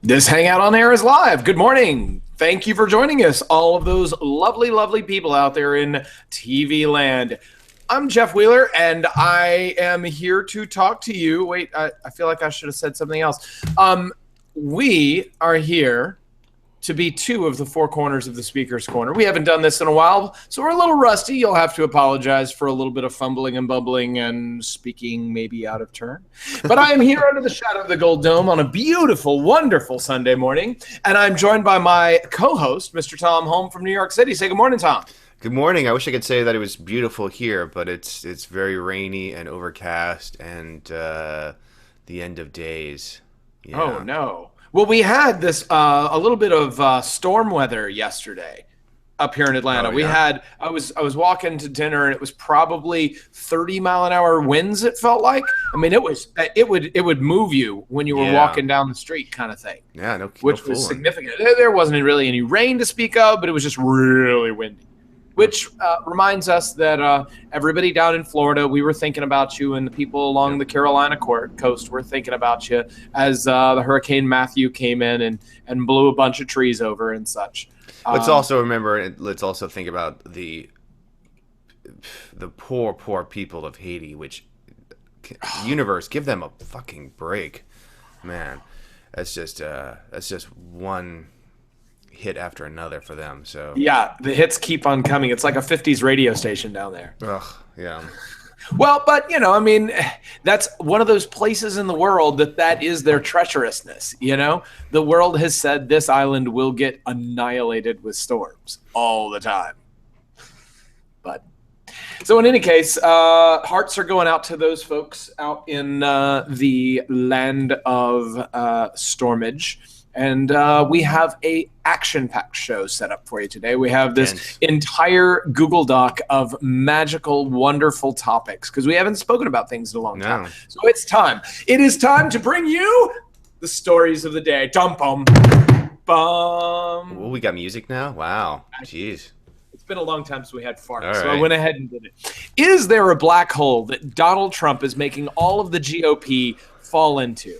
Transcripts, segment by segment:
This Hangout on Air is live. Good morning. Thank you for joining us, all of those lovely, lovely people out there in TV land. I'm Jeff Wheeler, and I am here to talk to you. Wait, I feel like I should have said something else. We are here to be two of the four corners of the Speaker's Corner. We haven't done this in a while, so we're a little rusty. You'll have to apologize for a little bit of fumbling and bumbling and speaking maybe out of turn. But I am here under the shadow of the Gold Dome on a beautiful, wonderful Sunday morning, and I'm joined by my co-host, Mr. Tom Holm from New York City. Say good morning, Tom. Good morning. I wish I could say that it was beautiful here, but it's very rainy and overcast and the end of days. Yeah. Oh, no. Well, we had this a little bit of storm weather yesterday up here in Atlanta. I was walking to dinner, and it was probably 30-mile-an-hour winds. It felt like. I mean, it would move you when you were walking down the street, kind of thing. Yeah, which was significant. There wasn't really any rain to speak of, but it was just really windy. Which reminds us that everybody down in Florida, we were thinking about you, and the people along the Carolina coast were thinking about you as the Hurricane Matthew came in and blew a bunch of trees over and such. Let's also remember, let's also think about the poor people of Haiti, which, universe, give them a fucking break. Man, that's just one hit after another for them. So yeah, the hits keep on coming. It's like a 50s radio station down there. Ugh, yeah. Well, but I mean, that's one of those places in the world that is their treacherousness. The world has said this island will get annihilated with storms all the time. But so in any case, hearts are going out to those folks out in the land of stormage. And we have a action-packed show set up for you today. We have this entire Google Doc of magical, wonderful topics because we haven't spoken about things in a long time. So it's time. It is time to bring you the stories of the day. Dum-bum. Bum. Oh, we got music now? Wow. Jeez. It's been a long time since we had farts, so I went ahead and did it. Is there a black hole that Donald Trump is making all of the GOP fall into?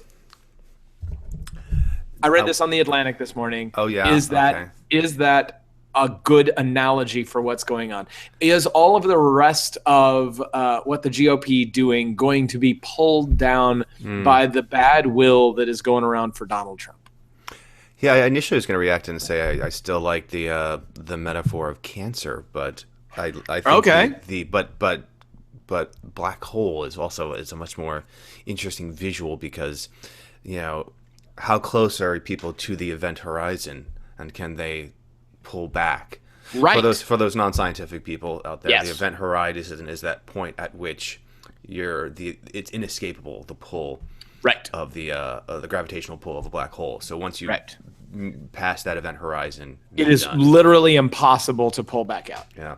I read this on The Atlantic this morning. Oh, yeah. Is that a good analogy for what's going on? Is all of the rest of what the GOP doing going to be pulled down by the bad will that is going around for Donald Trump? Yeah, I initially was going to react and say I still like the metaphor of cancer, but I think but black hole is a much more interesting visual because how close are people to the event horizon, and can they pull back? Right. For those non-scientific people out there, yes. The event horizon is that point at which it's inescapable, the pull of the gravitational pull of a black hole. So once you pass that event horizon, it is literally impossible to pull back out. Yeah.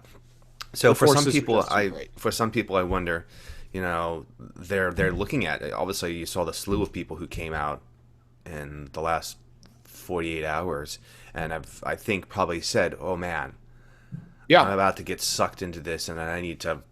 So for some people, I wonder, they're looking at it. Obviously, you saw the slew of people who came out in the last 48 hours, and I think probably said, oh man, I'm about to get sucked into this, and I need to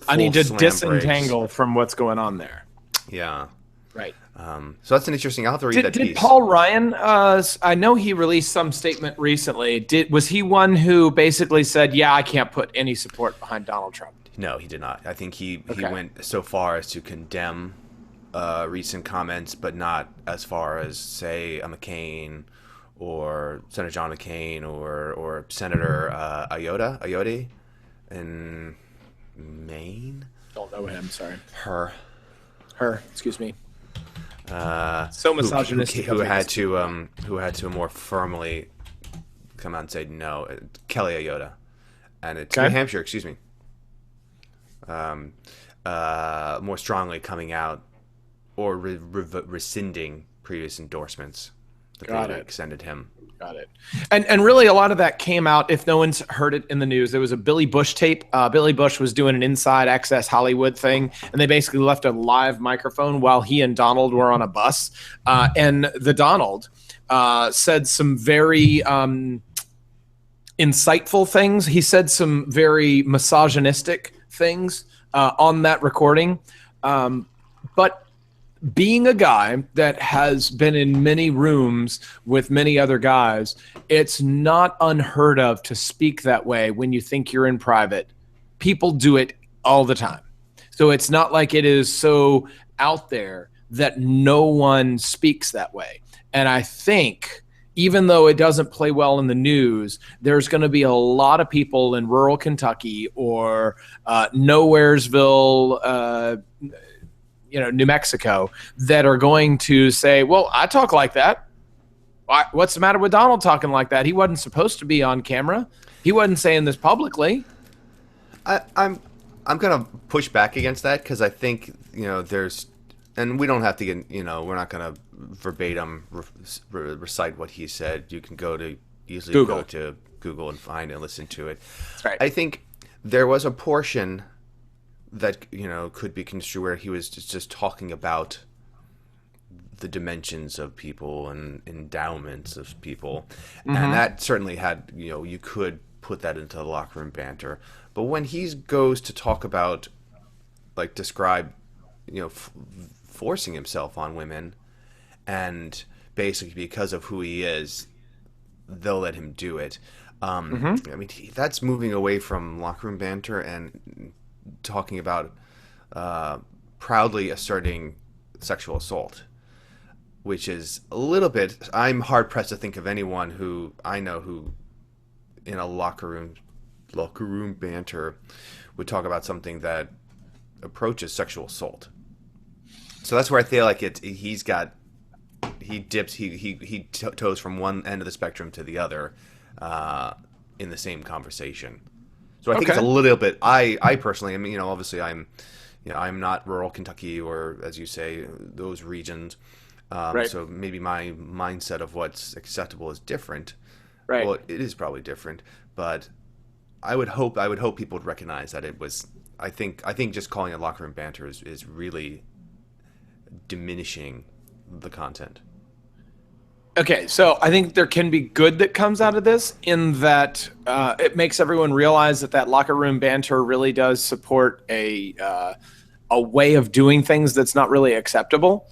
disentangle brakes from what's going on there. Yeah. Right. So that's an interesting. I'll have to read that piece. Did Paul Ryan, I know he released some statement recently. Was he one who basically said, I can't put any support behind Donald Trump? No, he did not. I think he went so far as to condemn recent comments, but not as far as, say, a McCain or Senator John McCain or Senator Ayotte in Maine. Don't know him. Sorry. Her. Excuse me. So misogynistic. Who had to more firmly come out and say no. Kelly Ayotte, and it's New Hampshire. Excuse me. More strongly coming out or rescinding previous endorsements that they extended him. Got it. And really a lot of that came out, if no one's heard it in the news, there was a Billy Bush tape. Billy Bush was doing an Inside Access Hollywood thing, and they basically left a live microphone while he and Donald were on a bus. And the Donald said some very insightful things. He said some very misogynistic things on that recording. But being a guy that has been in many rooms with many other guys, it's not unheard of to speak that way when you think you're in private. People do it all the time. So it's not like it is so out there that no one speaks that way. And I think even though it doesn't play well in the news, there's going to be a lot of people in rural Kentucky or Nowheresville, New Mexico, that are going to say, well, I talk like that. What's the matter with Donald talking like that? He wasn't supposed to be on camera. He wasn't saying this publicly. I'm going to push back against that because I think, there's, and we don't have to get, we're not going to verbatim recite what he said. You can go to go to Google and find and listen to it. That's right. I think there was a portion that could be construed where he was just talking about the dimensions of people and endowments of people, and that certainly had you could put that into the locker room banter. But when he goes to talk about, like, describe forcing himself on women, and basically because of who he is, they'll let him do it. I mean, that's moving away from locker room banter and talking about proudly asserting sexual assault, which is a little bit. I'm hard pressed to think of anyone who I know who, in a locker room banter, would talk about something that approaches sexual assault. So that's where I feel like he toes from one end of the spectrum to the other in the same conversation. So I think it's a little bit. I personally, I mean, obviously I'm not rural Kentucky or, as you say, those regions. Right. So maybe my mindset of what's acceptable is different. Right. Well, it is probably different, but I would hope people would recognize that it was. I think just calling it locker room banter is really diminishing the content. Okay, so I think there can be good that comes out of this in that it makes everyone realize that locker room banter really does support a way of doing things that's not really acceptable,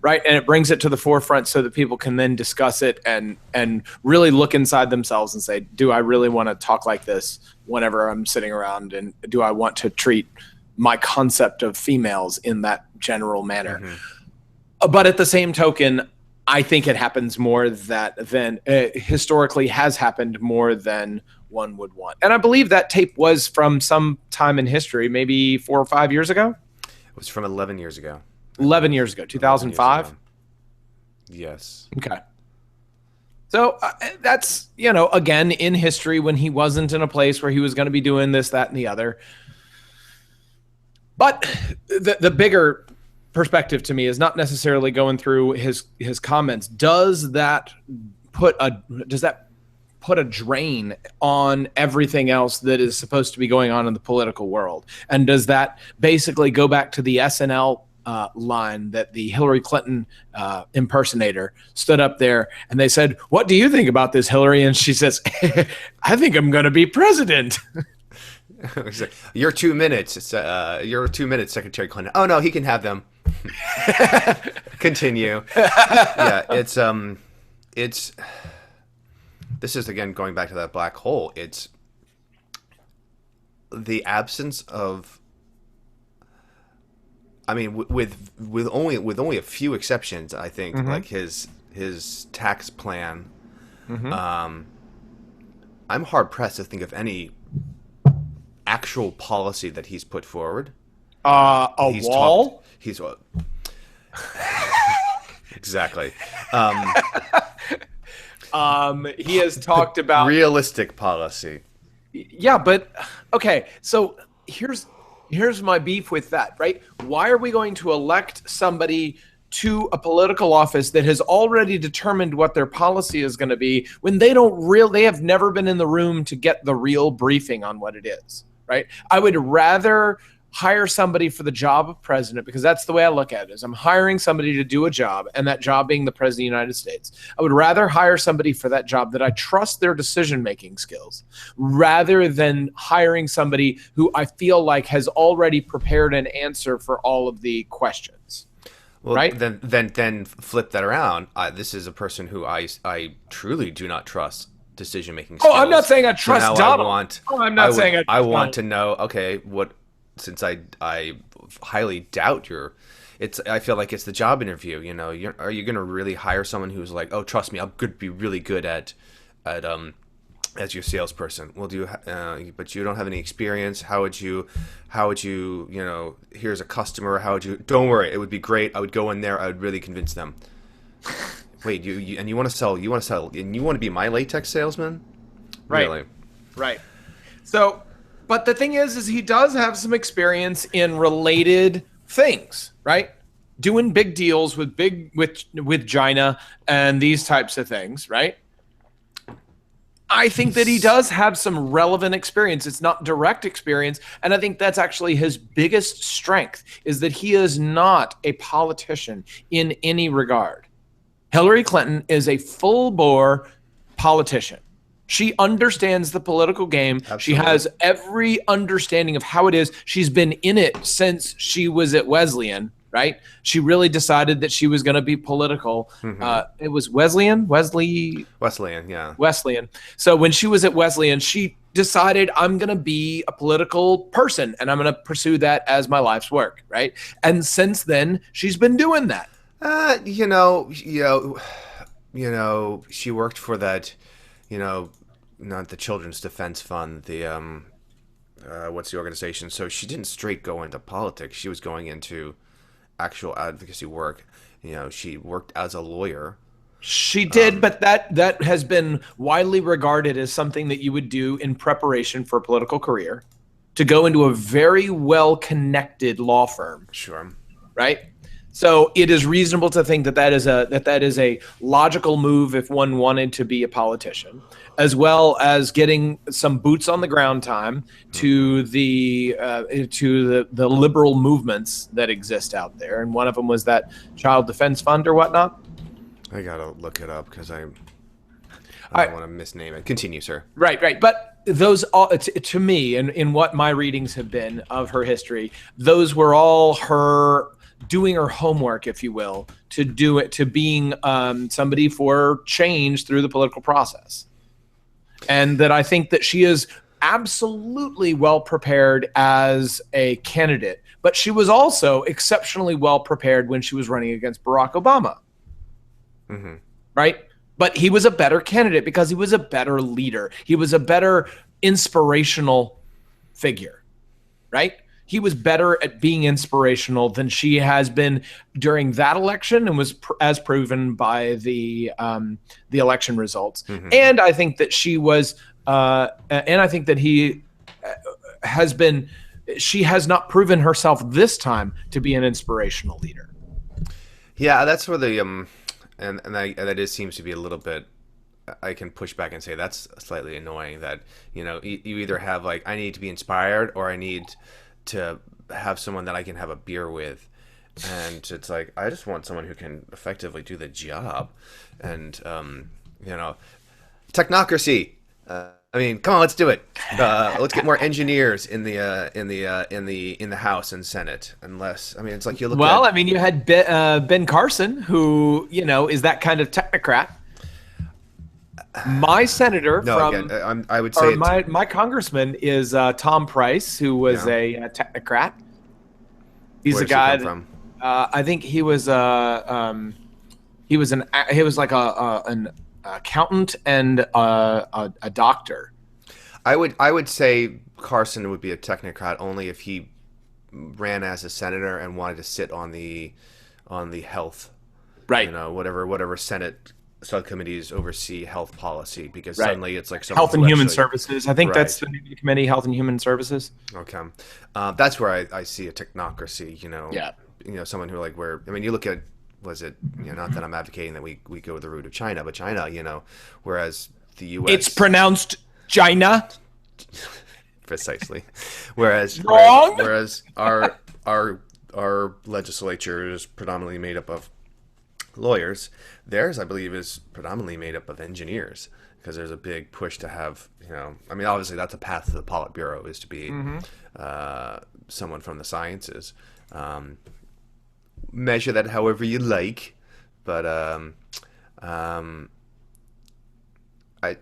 right? And it brings it to the forefront so that people can then discuss it and really look inside themselves and say, do I really want to talk like this whenever I'm sitting around, and do I want to treat my concept of females in that general manner? But at the same token, I think it happens more than historically has happened more than one would want. And I believe that tape was from some time in history, maybe 4 or 5 years ago. It was from 11 years ago. 11 years ago, 2005? Yes. Okay. So that's, again, in history when he wasn't in a place where he was going to be doing this, that, and the other. But the bigger perspective to me is not necessarily going through his comments. Does that put a drain on everything else that is supposed to be going on in the political world? And does that basically go back to the SNL line that the Hillary Clinton impersonator stood up there and they said, "What do you think about this, Hillary?" And she says, "I think I'm going to be president." Your 2 minutes. Your 2 minutes, Secretary Clinton. Oh no, he can have them. Continue. Yeah, it's this is again going back to that black hole. It's the absence of. I mean, with only a few exceptions, I think, like his tax plan. I'm hard pressed to think of any actual policy that he's put forward. Wall? Exactly. He has talked about realistic policy. Yeah, but okay. So here's my beef with that, right? Why are we going to elect somebody to a political office that has already determined what their policy is going to be when they have never been in the room to get the real briefing on what it is, right? I would rather hire somebody for the job of president, because that's the way I look at it, is I'm hiring somebody to do a job, and that job being the president of the United States. I would rather hire somebody for that job that I trust their decision-making skills, rather than hiring somebody who I feel like has already prepared an answer for all of the questions. Well, right? then flip that around. This is a person who I truly do not trust decision making Oh, I'm not skills. saying I So trust now Donald. Oh, I'm not saying I I trust want Donald. to know. Okay, what since I highly doubt your. It's I feel like it's the job interview. Are you going to really hire someone who's like, oh, trust me, I'm going to be really good at as your salesperson? Well, but you don't have any experience. How would you, here's a customer. How would you, don't worry. It would be great. I would go in there. I would really convince them. Wait, and you want to sell, and you want to be my latex salesman? Right. Really? Right. So, but the thing is he does have some experience in related things, right? Doing big deals with China and these types of things, right? I think that he does have some relevant experience. It's not direct experience, and I think that's actually his biggest strength is that he is not a politician in any regard. Hillary Clinton is a full-bore politician. She understands the political game. Absolutely. She has every understanding of how it is. She's been in it since she was at Wesleyan, right? She really decided that she was going to be political. It was Wesleyan? Wesleyan, yeah. Wesleyan. So when she was at Wesleyan, she decided, I'm going to be a political person and I'm going to pursue that as my life's work, right? And since then, she's been doing that. She worked for that, not the Children's Defense Fund, the what's the organization? So she didn't straight go into politics. She was going into actual advocacy work. She worked as a lawyer. She did, but that has been widely regarded as something that you would do in preparation for a political career, to go into a very well-connected law firm. Sure. Right? So it is reasonable to think that is a logical move if one wanted to be a politician, as well as getting some boots on the ground time to the liberal movements that exist out there. And one of them was that Child Defense Fund or whatnot. I gotta look it up because I don't want to misname it. Continue, sir. Right. But those all, to me, and in what my readings have been of her history, those were all her doing her homework, if you will, to being somebody for change through the political process. And that I think that she is absolutely well prepared as a candidate, but she was also exceptionally well prepared when she was running against Barack Obama. Mm-hmm. Right? But he was a better candidate because he was a better leader. He was a better inspirational figure, right? He was better at being inspirational than she has been during that election, and was as proven by the election results. Mm-hmm. And I think that she was, and I think that he has been. She has not proven herself this time to be an inspirational leader. Yeah, that's where the and that seems to be a little bit. I can push back and say that's slightly annoying. That you either have like, I need to be inspired, or I need to have someone that I can have a beer with, and it's like, I just want someone who can effectively do the job. And technocracy. I mean, come on, let's do it. Let's get more engineers in the House and Senate. Unless, I mean, it's like you look. Well, I mean, you had Ben Carson, who is that kind of technocrat. My senator I would say my congressman is Tom Price, who was a technocrat. He's a guy from? I think he was an accountant and a doctor. I would say Carson would be a technocrat only if he ran as a senator and wanted to sit on the health, right? Whatever Senate subcommittees oversee health policy, because suddenly it's like Health and Human Services. I think that's the name of the committee, Health and Human Services. Okay, that's where I see a technocracy. Someone who you look at, was it, not that I'm advocating that we go the route of China, but China, whereas the U.S. It's pronounced China. Precisely. Whereas our legislature is predominantly made up of lawyers. Theirs, I believe, is predominantly made up of engineers, because there's a big push to have, obviously that's a path to the Politburo, is to be someone from the sciences. measure that however you like, but um, I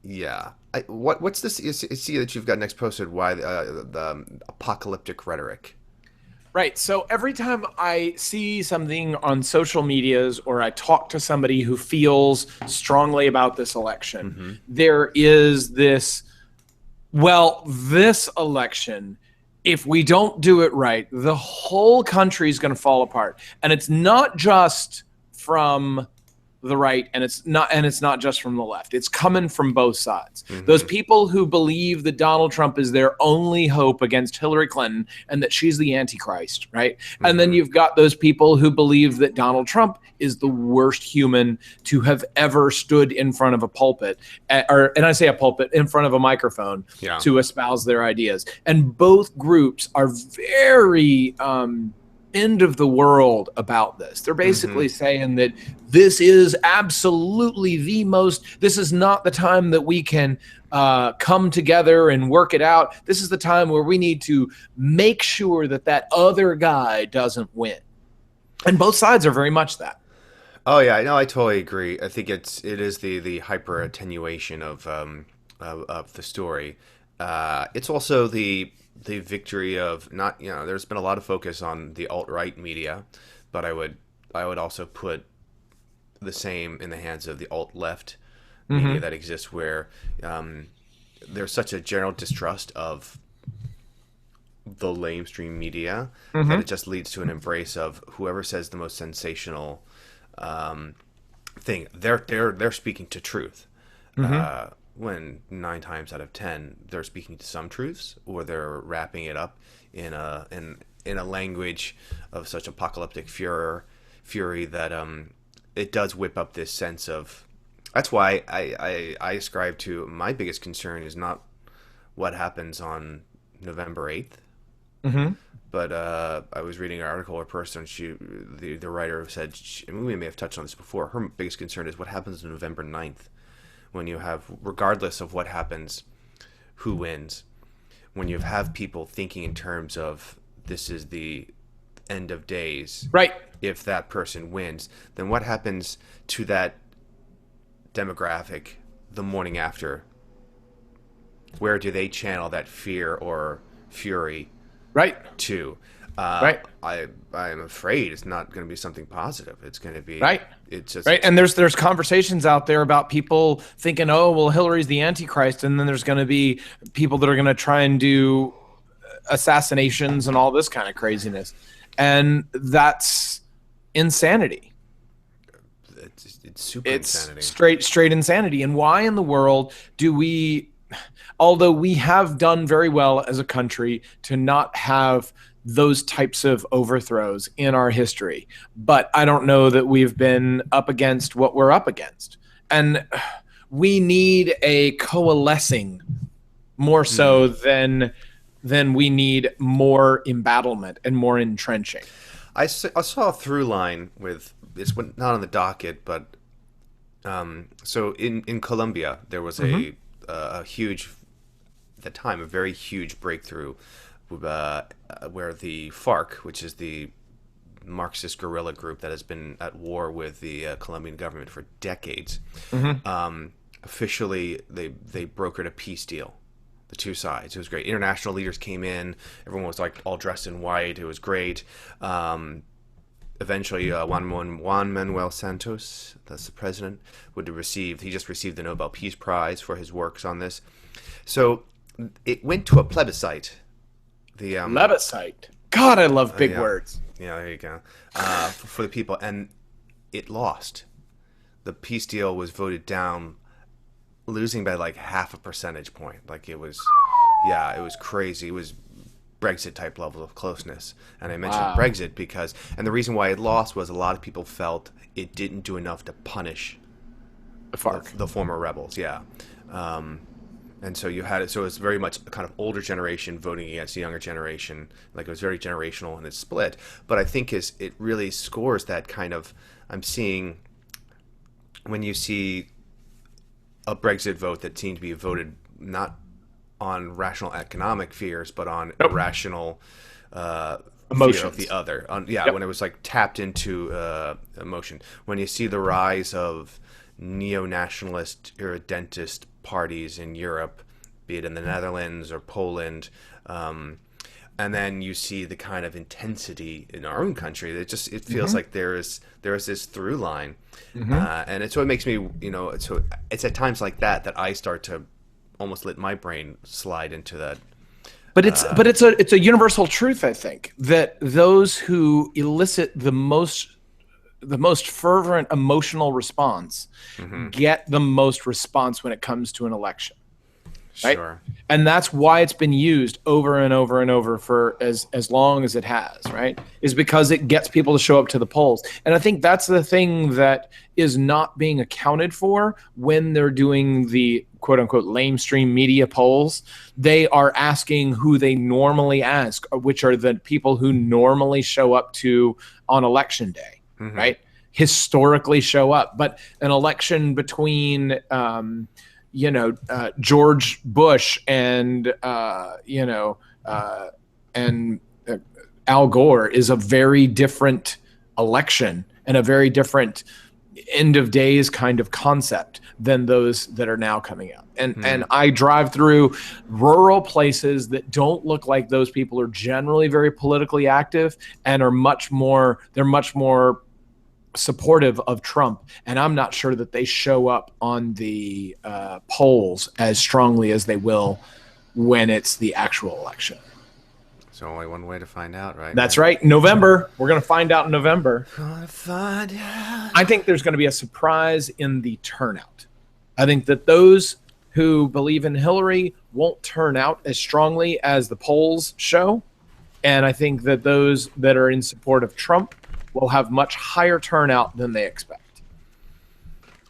yeah. What's this? You see that you've got next posted? Why the apocalyptic rhetoric? Right. So every time I see something on social medias or I talk to somebody who feels strongly about this election, Mm-hmm. there is this, well, this election, if we don't do it right, the whole country is going to fall apart. And it's not just from the right, and it's not just from the left. It's coming from both sides. Those Mm-hmm. people who believe that Donald Trump is their only hope against Hillary Clinton and that she's the Antichrist, right? And then Mm-hmm. you've got those people who believe that Donald Trump is the worst human to have ever stood in front of a pulpit, and I say a pulpit, in front of a microphone, Yeah. to espouse their ideas. And both groups are very end of the world about this. They're basically saying that this is absolutely this is not the time that we can come together and work it out. This is the time where we need to make sure that that other guy doesn't win. And both sides are very much that. Oh yeah, no, I totally agree. I think it is the hyper attenuation of the story. It's also the victory of not, there's been a lot of focus on the alt-right media, but I would also put the same in the hands of the alt-left media that exists, where there's such a general distrust of the lamestream media that it just leads to an embrace of whoever says the most sensational thing. They're speaking to truth. When 9 times out of 10 they're speaking to some truths, or they're wrapping it up in a language of such apocalyptic fury that it does whip up this sense of. That's why I ascribe to, my biggest concern is not what happens on November 8th. But I was reading an article where a person, the writer said, we may have touched on this before, her biggest concern is what happens on November 9th, when you have, regardless of what happens, who wins, when you have people thinking in terms of this is the end of days. Right. If that person wins, then what happens to that demographic the morning after? Where do they channel that fear or fury to? Right. I'm afraid it's not going to be something positive. It's going to be right. It's just right. And there's conversations out there about people thinking, oh, well, Hillary's the Antichrist, and then there's going to be people that are going to try and do assassinations and all this kind of craziness, and that's insanity. It's super insanity. Straight insanity. And why in the world do we, although we have done very well as a country to not have those types of overthrows in our history, but I don't know that we've been up against what we're up against. And we need a coalescing more so than we need more embattlement and more entrenching. I saw a through line with, it's not on the docket, but so in Colombia there was a huge, at the time, a very huge breakthrough where the FARC, which is the Marxist guerrilla group that has been at war with the Colombian government for decades, officially they brokered a peace deal. The two sides. It was great. International leaders came in. Everyone was like all dressed in white. It was great. Eventually, Juan Manuel Santos, that's the president, he just received the Nobel Peace Prize for his works on this. So it went to a plebiscite. Plebiscite. God, I love big words. Yeah, there you go. For the people, and it lost. The peace deal was voted down, losing by like half a percentage point. Like it was crazy. It was Brexit type level of closeness. And I mentioned Brexit because, and the reason why it lost was a lot of people felt it didn't do enough to punish the FARC, the former rebels. Yeah. And so you had it. So it's very much a kind of older generation voting against the younger generation. Like it was very generational and it's split. But I think it really scores that kind of, I'm seeing when you see a Brexit vote that seemed to be voted not on rational economic fears, but on irrational fear of the Emotions. other. Yep. When it was like tapped into emotion. When you see the rise of neo-nationalist, irredentist parties in Europe, be it in the Netherlands or Poland, and then you see the kind of intensity in our own country. It feels like there is this through line, and it's what makes me, so it's at times like that I start to almost let my brain slide into that. But it's a universal truth, I think, that those who elicit the most fervent emotional response get the most response when it comes to an election. Right? Sure. And that's why it's been used over and over and over for as long as it has, right? Is because it gets people to show up to the polls. And I think that's the thing that is not being accounted for when they're doing the quote unquote lamestream media polls. They are asking who they normally ask, which are the people who normally show up to on election day, right? Historically show up. But an election between George Bush and Al Gore is a very different election and a very different end of days kind of concept than those that are now coming out. And I drive through rural places that don't look like those people are generally very politically active and are much more supportive of Trump, and I'm not sure that they show up on the polls as strongly as they will when it's the actual election. There's only one way to find out, right? That's right. November. We're going to find out in November. Gonna find out. I think there's going to be a surprise in the turnout. I think that those who believe in Hillary won't turn out as strongly as the polls show, and I think that those that are in support of Trump will have much higher turnout than they expect.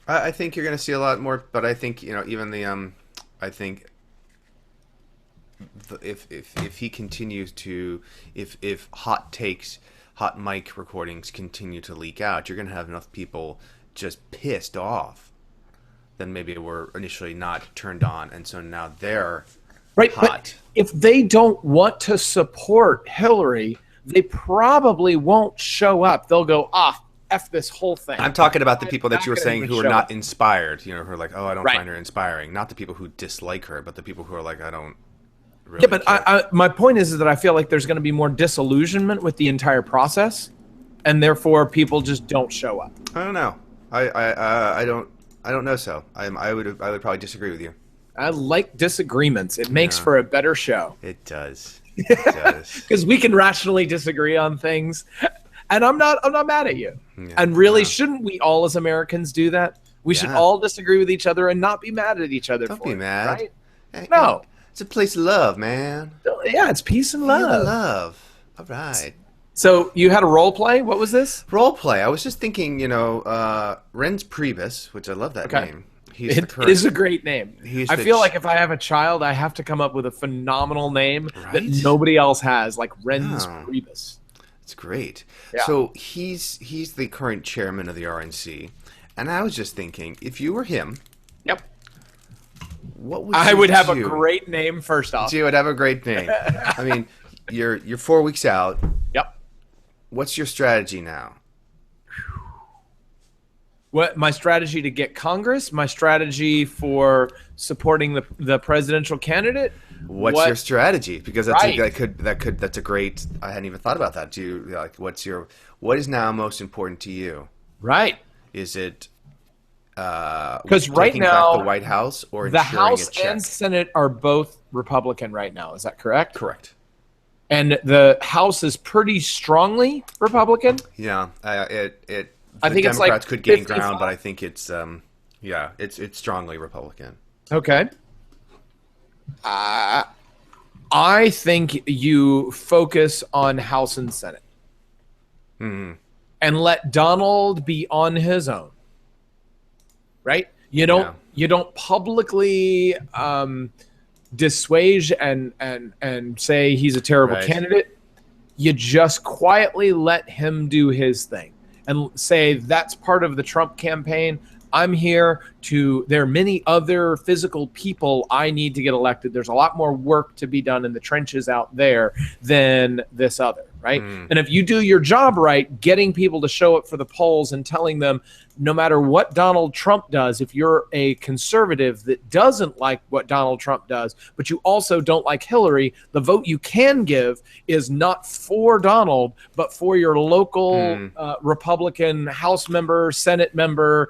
I think you're going to see a lot more, but I think even the I think if he continues to if hot mic recordings continue to leak out, you're going to have enough people just pissed off than maybe were initially not turned on, and so now they're right. hot. But if they don't want to support Hillary, they probably won't show up. They'll go, F this whole thing. I'm talking about the people that you were saying who are not up. Inspired, who are like, oh, I don't Right. find her inspiring. Not the people who dislike her, but the people who are like, I don't really Yeah, but care. my point is that I feel like there's going to be more disillusionment with the entire process, and therefore people just don't show up. I don't know. I don't know. So I would probably disagree with you. I like disagreements. It makes for a better show. It does. It does. Because we can rationally disagree on things, and I'm not mad at you. Yeah, and really, shouldn't we all as Americans do that? We should all disagree with each other and not be mad at each other. Don't be mad. Right? Hey, no, it's a place of love, man. Yeah, it's peace and love. Love. All right. So you had a role play. What was this? Role play. I was just thinking, Ren's Priebus, which I love that name. It is a great name. I feel like if I have a child, I have to come up with a phenomenal name that nobody else has, like Ren's Priebus. It's great. Yeah. So he's the current chairman of the RNC, and I was just thinking, if you were him, yep, what would I would have a great name first off. You would have a great name. I mean, you're 4 weeks out. Yep. What's your strategy now? What my strategy to get Congress? My strategy for supporting the presidential candidate? What's your strategy? Because that's that's a great. I hadn't even thought about that. Do you like what is now most important to you? Right. Is it because right now back the White House or the House a check? and Senate are both Republican right now? Is that correct? Correct. And the House is pretty strongly Republican. Yeah, I think Democrats it's like could gain 55. ground, but I think it's it's strongly Republican. Okay. I think you focus on House and Senate, and let Donald be on his own. Right? You don't publicly dissuade and say he's a terrible candidate. You just quietly let him do his thing and say that's part of the Trump campaign. I'm here there are many other physical people I need to get elected. There's a lot more work to be done in the trenches out there than this other. right? And if you do your job right, getting people to show up for the polls and telling them, no matter what Donald Trump does, if you're a conservative that doesn't like what Donald Trump does, but you also don't like Hillary, the vote you can give is not for Donald, but for your local Republican House member, Senate member,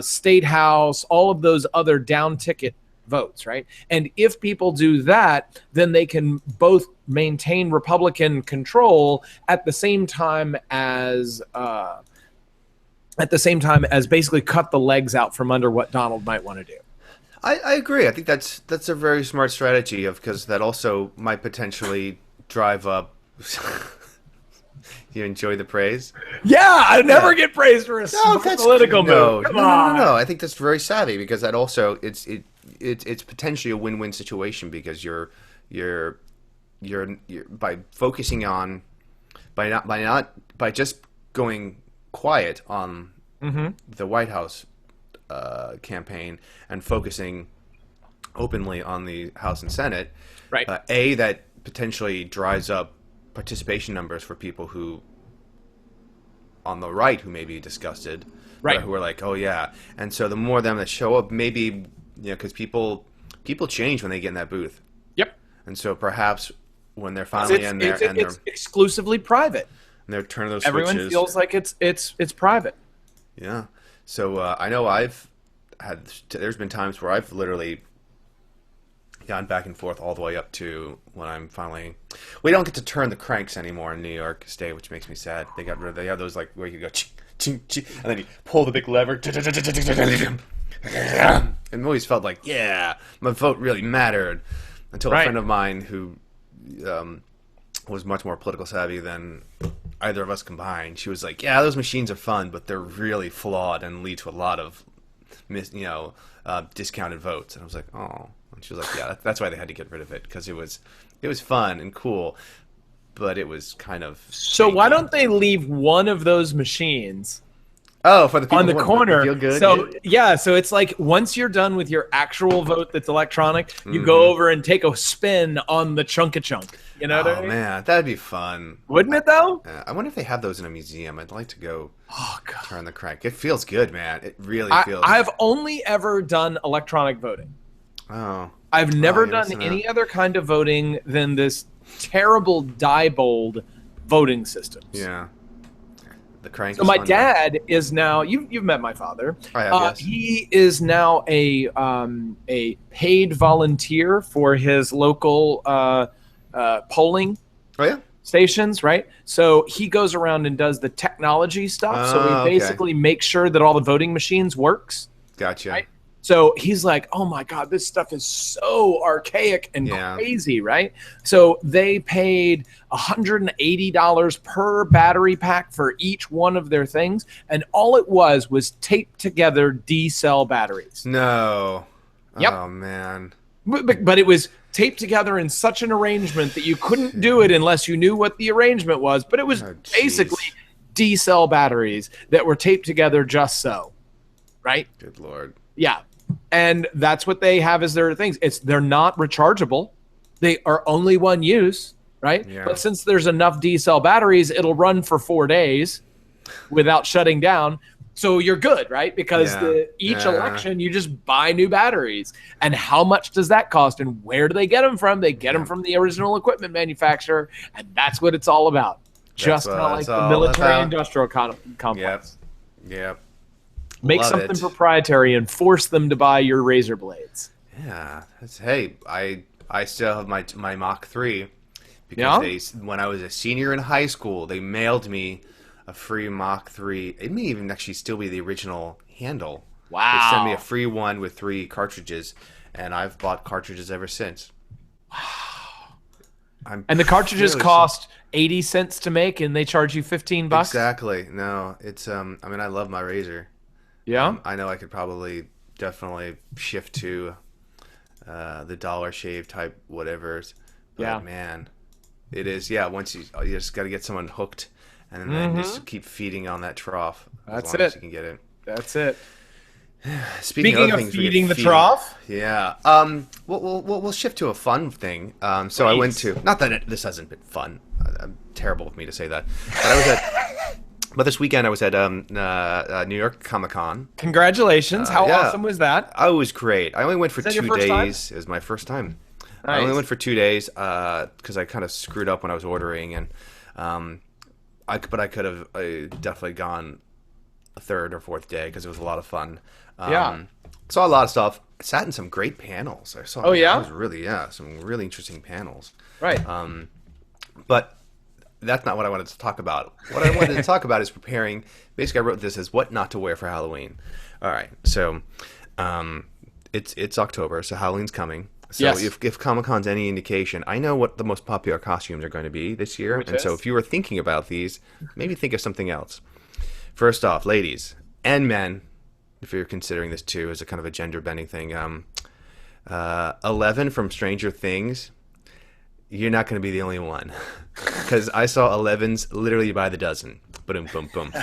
state house, all of those other down ticket votes, right? And if people do that, then they can both maintain Republican control at the same time as basically cut the legs out from under what Donald might want to do. I agree. I think that's a very smart strategy because that also might potentially drive up. You enjoy the praise? Yeah, I never get praised for a smart political move. No. I think that's very savvy because that also it's potentially a win-win situation because you're by focusing on by just going quiet on the White House campaign and focusing openly on the House and Senate. Right. That potentially drives up participation numbers for people who on the right who may be disgusted, right? Who are like, oh yeah, and so the more of them that show up, maybe because people change when they get in that booth. Yep. And so perhaps when they're finally in there and it's exclusively private, and they're turning those everyone switches, feels like it's private. Yeah. So I know there's been times where I've literally gone back and forth all the way up to when I'm finally. We don't get to turn the cranks anymore in New York State, which makes me sad. They have those like where you go ching, ching, ching, and then you pull the big lever. And it always felt like, yeah, my vote really mattered until a friend of mine who was much more political savvy than either of us combined. She was like, yeah, those machines are fun, but they're really flawed and lead to a lot of discounted votes. And I was like, oh. And she was like, yeah, that's why they had to get rid of it because it was fun and cool, but it was kind of. So why don't they leave one of those machines? Oh, for the people on the corner. Feel good. So so it's like once you're done with your actual vote that's electronic, you go over and take a spin on the chunk. You know what I mean? Oh man, that'd be fun. Wouldn't it though? I wonder if they have those in a museum. I'd like to go. Turn the crank. It feels good, man. It really feels. I've only ever done electronic voting. Oh. I've never done any other kind of voting than this terrible Diebold voting systems. Yeah. The crank. So my dad is now. You've met my father. I have. Yes. He is now a paid volunteer for his local polling. Oh yeah. Stations, right? So he goes around and does the technology stuff. So he basically makes sure that all the voting machines works. Gotcha. Right? So he's like, oh my God, this stuff is so archaic and crazy, right? So they paid $180 per battery pack for each one of their things. And all it was taped together D-cell batteries. No. Yep. Oh, man. But it was taped together in such an arrangement that you couldn't do it unless you knew what the arrangement was. But it was basically D-cell batteries that were taped together just so, right? Good Lord. Yeah. And that's what they have as their things. They're not rechargeable. They are only one use, right? Yeah. But since there's enough D-cell batteries, it'll run for 4 days without shutting down. So you're good, right? Because each election, you just buy new batteries. And how much does that cost? And where do they get them from? They get them from the original equipment manufacturer. And that's what it's all about. Just kind of like the military-industrial complex. Yep. Make something proprietary and force them to buy your razor blades. Yeah. I still have my Mach 3 because when I was a senior in high school, they mailed me a free Mach 3. It may even actually still be the original handle. Wow. They sent me a free one with 3 cartridges, and I've bought cartridges ever since. Wow. And the cartridges cost 80 cents to make, and they charge you $15? Exactly. No, it's I mean, I love my razor. Yeah, I know I could probably definitely shift to the Dollar Shave type whatevers. But man, it is. Yeah, once you just got to get someone hooked, and then just keep feeding on that trough. That's as long as you can get it. That's it. Speaking of feeding the trough, we'll shift to a fun thing. So I went to, not that this hasn't been fun. terrible of me to say that. But this weekend I was at New York Comic-Con. Congratulations! How awesome was that? Oh, it was great. I only went for 2 days. It was my first time. Nice. I only went for 2 days because I kind of screwed up when I was ordering, and I could have definitely gone a third or fourth day because it was a lot of fun. Saw a lot of stuff. I sat in some great panels. I saw. Oh yeah, it was really some really interesting panels. Right. But that's not what I wanted to talk about. What I wanted to talk about is preparing. Basically, I wrote this as what not to wear for Halloween. All right, so it's October, so Halloween's coming. So if Comic-Con's any indication, I know what the most popular costumes are going to be this year. So if you were thinking about these, maybe think of something else. First off, ladies and men, if you're considering this too as a kind of a gender bending thing, 11 from Stranger Things, you're not going to be the only one. Because I saw 11s literally by the dozen. Boom, boom, boom.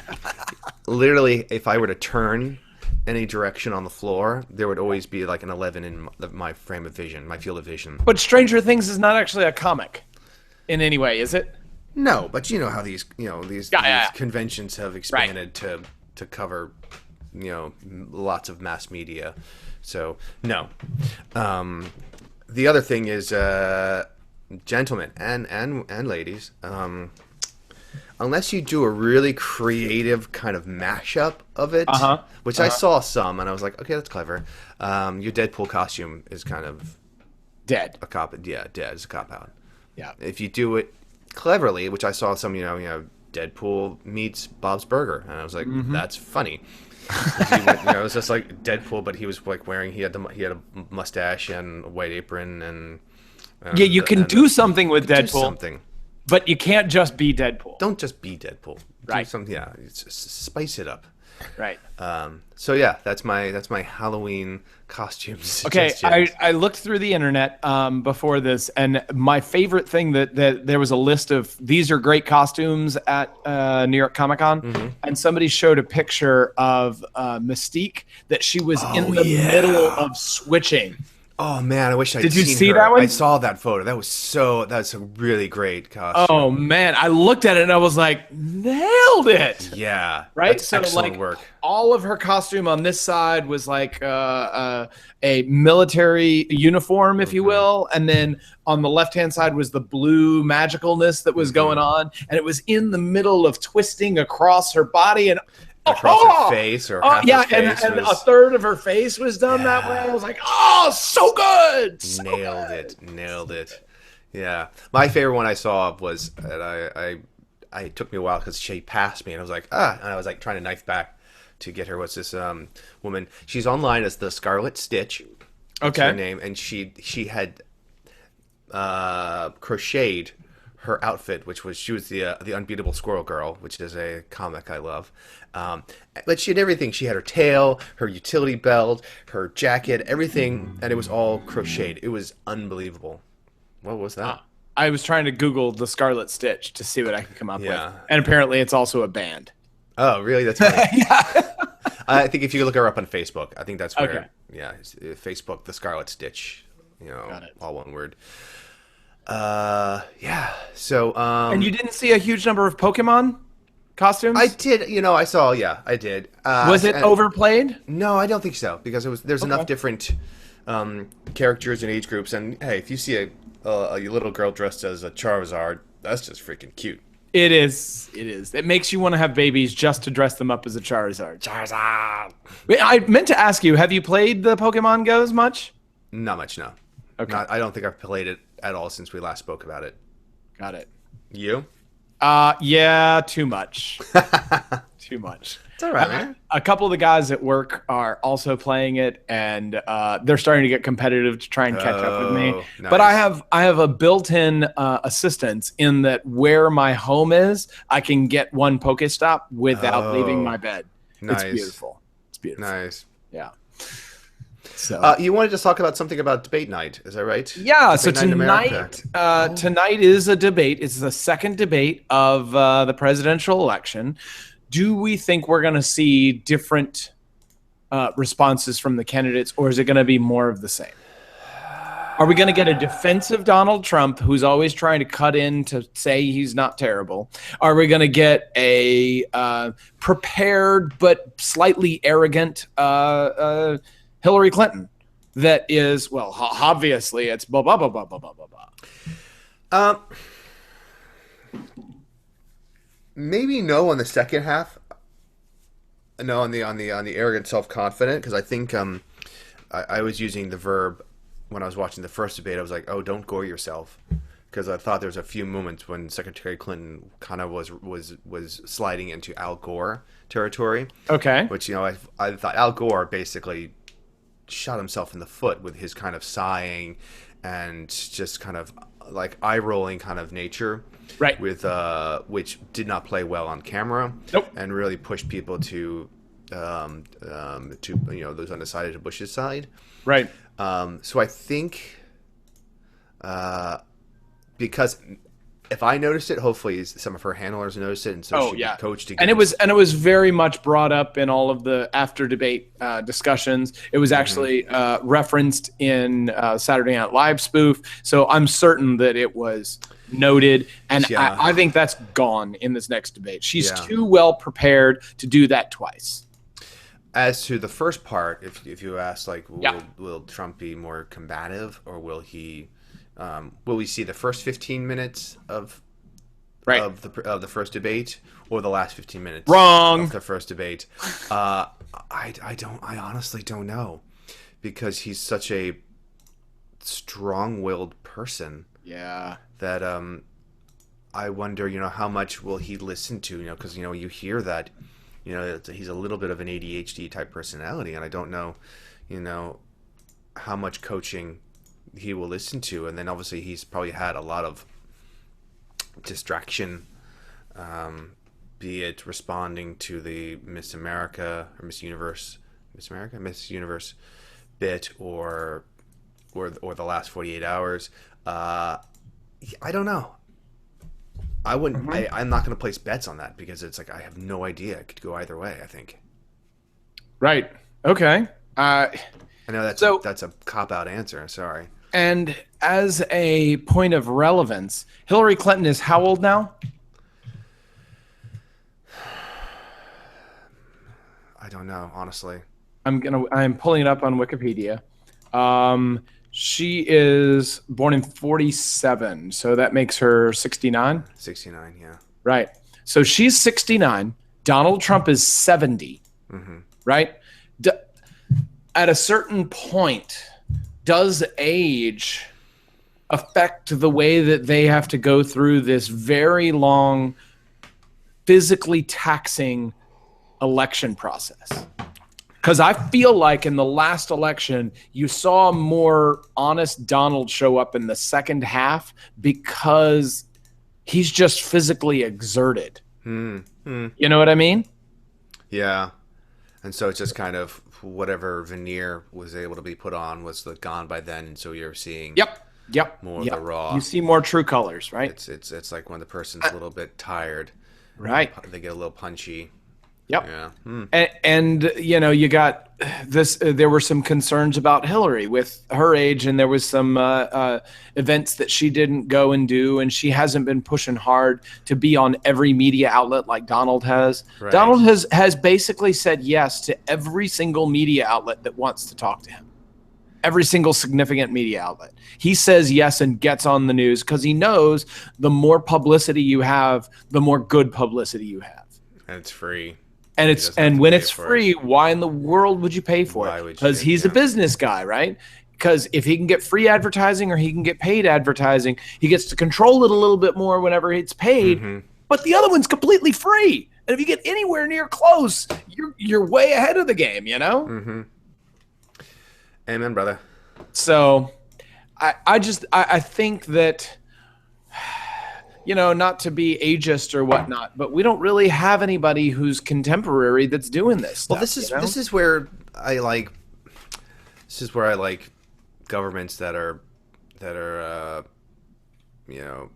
Literally, if I were to turn any direction on the floor, there would always be like an 11 in my frame of vision, my field of vision. But Stranger Things is not actually a comic in any way, is it? No, but you know how these conventions have expanded to cover, lots of mass media. So no. The other thing is, gentlemen and ladies, unless you do a really creative kind of mashup of it, which I saw some, and I was like, okay, that's clever. Your Deadpool costume is kind of dead. Dead is a cop out. Yeah. If you do it cleverly, which I saw some, Deadpool meets Bob's Burger, and I was like, that's funny. It was just like Deadpool, but he was like he had a mustache and a white apron, and you can do something with Deadpool. But you can't just be Deadpool. Don't just be Deadpool. Right. Spice it up. Right. So yeah, that's my Halloween costumes. Okay, I looked through the internet before this, and my favorite thing that there was a list of these are great costumes at New York Comic-Con, and somebody showed a picture of Mystique that she was in the middle of switching. Oh man, I wish I'd Did you seen see her. that one? I saw that photo. That's a really great costume. Oh man, I looked at it and I was like, nailed it. Yeah. Right? That's excellent work. All of her costume on this side was like a military uniform, if you will, and then on the left-hand side was the blue magicalness that was going on, and it was in the middle of twisting across her body and across her face, or half her face and a third of her face was done that way. I was like, oh, so good. Nailed it. Yeah. My favorite one I saw was that it took me a while because she passed me, and I was like, and I was like trying to knife back to get her. What's this woman? She's online as the Scarlet Stitch. That's her name, and she had crocheted her outfit, she was the Unbeatable Squirrel Girl, which is a comic I love. But she had everything. She had her tail, her utility belt, her jacket, everything, and it was all crocheted. It was unbelievable. What was that? I was trying to Google the Scarlet Stitch to see what I could come up with, and apparently it's also a band. Oh, really? That's funny. I think if you look her up on Facebook, I think that's where. Okay. Yeah, Facebook, the Scarlet Stitch. Got it. All one word. Yeah. So, and you didn't see a huge number of Pokemon costumes? I did. I saw. Yeah, I did. Was it overplayed? No, I don't think so, because there's enough different characters and age groups. And hey, if you see a little girl dressed as a Charizard, that's just freaking cute. It is. It makes you want to have babies just to dress them up as a Charizard. I meant to ask you, have you played the Pokemon Go's much? Not much, no. Okay. I don't think I've played it at all since we last spoke about it. Got it. You? Yeah, too much. Too much. It's all right, man. A couple of the guys at work are also playing it, and they're starting to get competitive to try and catch up with me. Nice. But I have a built-in assistance in that where my home is, I can get one Pokestop without leaving my bed. Nice. It's beautiful. Nice. Yeah. So you wanted to talk about something about debate night, is that right? Yeah. So tonight is a debate. It's the second debate of the presidential election. Do we think we're going to see different responses from the candidates, or is it going to be more of the same? Are we going to get a defensive Donald Trump who's always trying to cut in to say he's not terrible? Are we going to get a prepared but slightly arrogant Hillary Clinton that is, well, obviously it's blah, blah, blah, blah, blah, blah, blah, blah? Maybe no on the second half. No on the arrogant, self-confident, because I think I was using the verb when I was watching the first debate. I was like, oh, don't gore yourself, because I thought there was a few moments when Secretary Clinton kind of was sliding into Al Gore territory. Okay. Which, I thought Al Gore basically shot himself in the foot with his kind of sighing and just kind of like eye rolling kind of nature. Right. With which did not play well on camera. Nope. And really pushed people to those undecided to Bush's side. Right. So I think because if I noticed it, hopefully some of her handlers noticed it, and so she coached again. And it was very much brought up in all of the after debate discussions. It was actually referenced in Saturday Night Live spoof. So I'm certain that it was noted, and I think that's gone in this next debate. She's too well prepared to do that twice. As to the first part, if you ask, like, will Trump be more combative, or will we see the first 15 minutes of the first debate, or the last 15 minutes of the first debate? I honestly don't know, because he's such a strong-willed person. Yeah. That I wonder, how much will he listen to? Because you hear that, he's a little bit of an ADHD type personality, and I don't know, how much coaching he will listen to. And then obviously he's probably had a lot of distraction, be it responding to the Miss Universe bit, or the last 48 hours. I don't know. I wouldn't. I'm not going to place bets on that, because it's like I have no idea. It could go either way, I think. Right. Okay. I know that's a cop-out answer. Sorry. And as a point of relevance, Hillary Clinton is how old now? I don't know, honestly. I'm pulling it up on Wikipedia. She is born in 1947, so that makes her 69. 69, yeah. Right. So she's 69. Donald Trump is 70. Mm-hmm. Right. At a certain point, does age affect the way that they have to go through this very long, physically taxing election process? Because I feel like in the last election, you saw a more honest Donald show up in the second half, because he's just physically exerted. You know what I mean? Yeah. And so it's just kind of whatever veneer was able to be put on was gone by then. And so you're seeing more of the raw. You see more true colors, right? It's like when the person's a little bit tired. Right. They get a little punchy. Yep. Yeah. And you got this. There were some concerns about Hillary with her age, and there was some events that she didn't go and do, and she hasn't been pushing hard to be on every media outlet like Donald has. Right. Donald has basically said yes to every single media outlet that wants to talk to him. Every single significant media outlet. He says yes and gets on the news, because he knows the more publicity you have, the more good publicity you have. And it's free. And when it's free, why in the world would you pay for it? Because he's a business guy, right? Because if he can get free advertising or he can get paid advertising, he gets to control it a little bit more whenever it's paid. Mm-hmm. But the other one's completely free. And if you get anywhere near close, you're way ahead of the game, Mm-hmm. Amen, brother. So I think that, not to be ageist or whatnot, but we don't really have anybody who's contemporary that's doing this stuff. Well, this is where I like governments that are what do you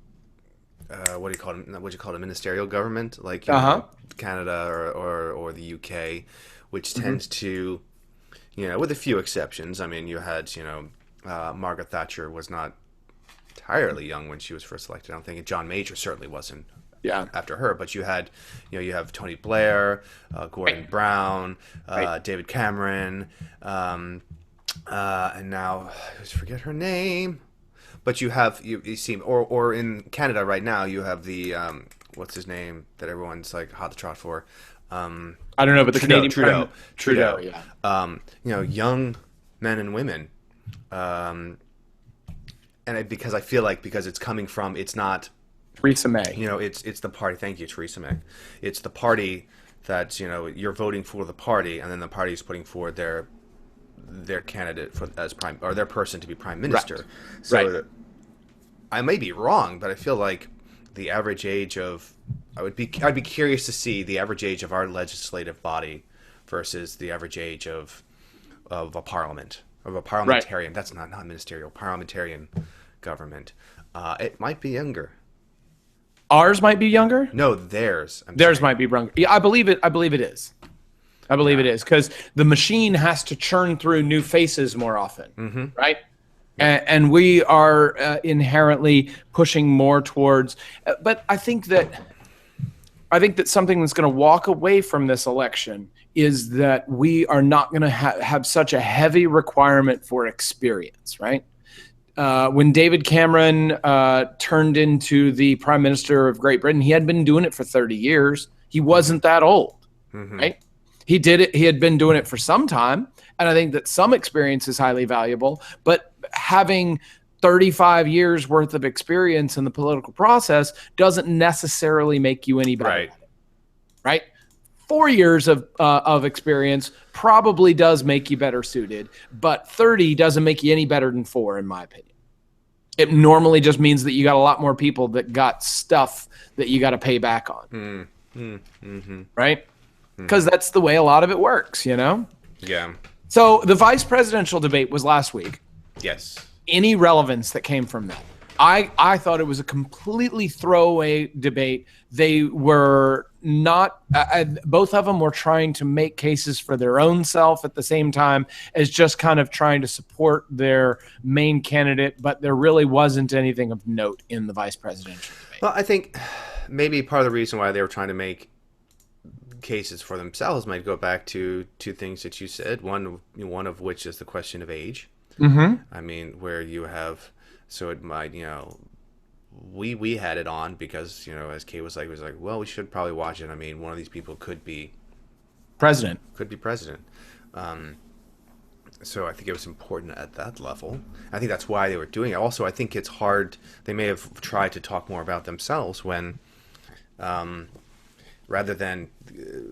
call it? What do you call it? A ministerial government, like Canada or the UK, which tends to, with a few exceptions. I mean, you had Margaret Thatcher was not entirely young when she was first elected. I don't think John Major certainly wasn't. Yeah. After her, but you have Tony Blair, Gordon Brown, David Cameron, and now I just forget her name. But you see, or in Canada right now you have the what's his name that everyone's like hot to trot for. I don't know, but the Canadian Trudeau. Yeah. Young men and women, and because I feel like because it's coming from it's not. Theresa May. It's the party. Thank you, Theresa May. It's the party that you're voting for the party, and then the party is putting forward their candidate as prime or their person to be prime minister. Right. So I may be wrong, but I feel like the average age of I'd be curious to see the average age of our legislative body versus the average age of a parliament of a parliamentarian. Right. That's not ministerial parliamentarian government. It might be younger. Ours might be younger? No, theirs. Theirs might be younger. Yeah, I believe it is. It is because the machine has to churn through new faces more often, right? Yeah. And we are inherently pushing more towards. But I think that something that's going to walk away from this election is that we are not going to have such a heavy requirement for experience, right? When David Cameron turned into the Prime Minister of Great Britain, he had been doing it for 30 years. He wasn't that old, right? He did it. He had been doing it for some time. And I think that some experience is highly valuable. But having 35 years worth of experience in the political process doesn't necessarily make you any better at it, right? 4 years of experience probably does make you better suited, but 30 doesn't make you any better than 4, in my opinion. It normally just means that you got a lot more people that got stuff that you got to pay back on, right? Because that's the way a lot of it works, Yeah. So the vice presidential debate was last week. Yes. Any relevance that came from that? I thought it was a completely throwaway debate. They were not, both of them were trying to make cases for their own self at the same time as just kind of trying to support their main candidate, but there really wasn't anything of note in the vice presidential debate. Well, I think maybe part of the reason why they were trying to make cases for themselves might go back to two things that you said, one of which is the question of age. I mean, where you have... So it might, we had it on because, as Kate was like, well, we should probably watch it. I mean, one of these people could be president. So I think it was important at that level. I think that's why they were doing it. Also, I think it's hard. They may have tried to talk more about themselves when, rather than,